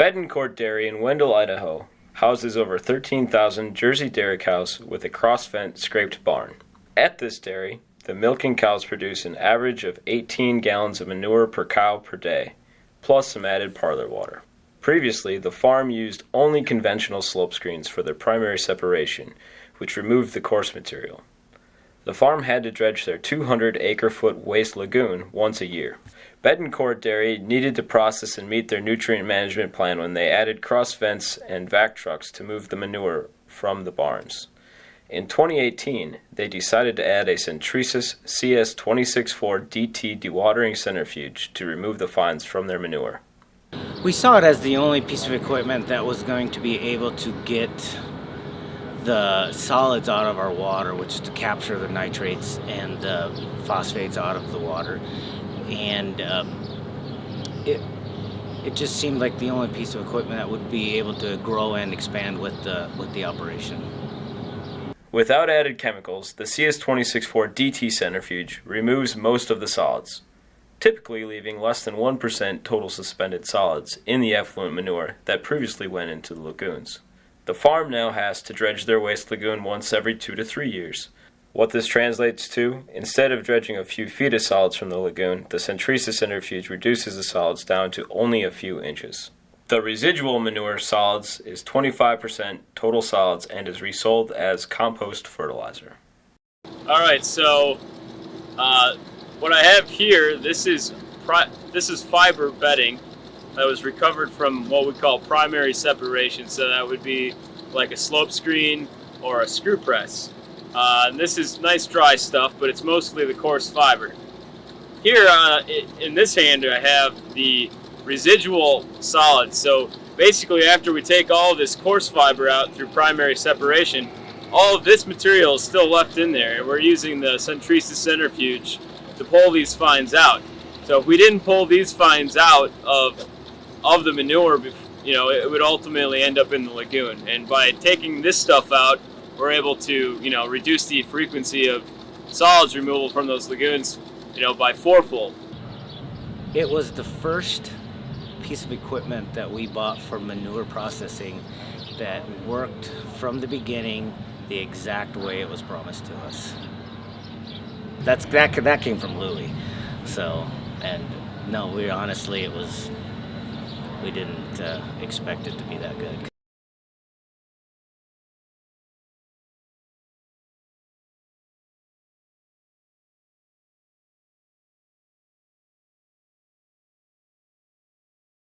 Betancourt Dairy in Wendell, Idaho, houses over 13,000 Jersey dairy cows with a cross-fed scraped barn. At this dairy, the milking cows produce an average of 18 gallons of manure per cow per day, plus some added parlor water. Previously, the farm used only conventional slope screens for their primary separation, which removed the coarse material. The farm had to dredge their 200-acre-foot waste lagoon once a year. Betancourt Dairy needed to process and meet their nutrient management plan when they added cross vents and vac trucks to move the manure from the barns. In 2018, they decided to add a Centrisys CS264 DT dewatering centrifuge to remove the fines from their manure. We saw it as the only piece of equipment that was going to be able to get the solids out of our water, which is to capture the nitrates and the phosphates out of the water. And it just seemed like the only piece of equipment that would be able to grow and expand with the operation. Without added chemicals, the CS264 DT centrifuge removes most of the solids, typically leaving less than 1% total suspended solids in the effluent manure that previously went into the lagoons. The farm now has to dredge their waste lagoon once every 2 to 3 years. What this translates to, instead of dredging a few feet of solids from the lagoon, the Centrisys centrifuge reduces the solids down to only a few inches. The residual manure solids is 25% total solids and is resold as compost fertilizer. Alright, so what I have here, this is fiber bedding that was recovered from what we call primary separation, so that would be like a slope screen or a screw press. This is nice dry stuff, but it's mostly the coarse fiber. Here in this hand I have the residual solids. So basically after we take all of this coarse fiber out through primary separation, all of this material is still left in there, and we're using the Centrisys centrifuge to pull these fines out. So if we didn't pull these fines out of the manure, it would ultimately end up in the lagoon. And by taking this stuff out, we're able to, reduce the frequency of solids removal from those lagoons, by fourfold. It was the first piece of equipment that we bought for manure processing that worked from the beginning the exact way it was promised to us. That came from Louis. So, and no, we didn't expect it to be that good.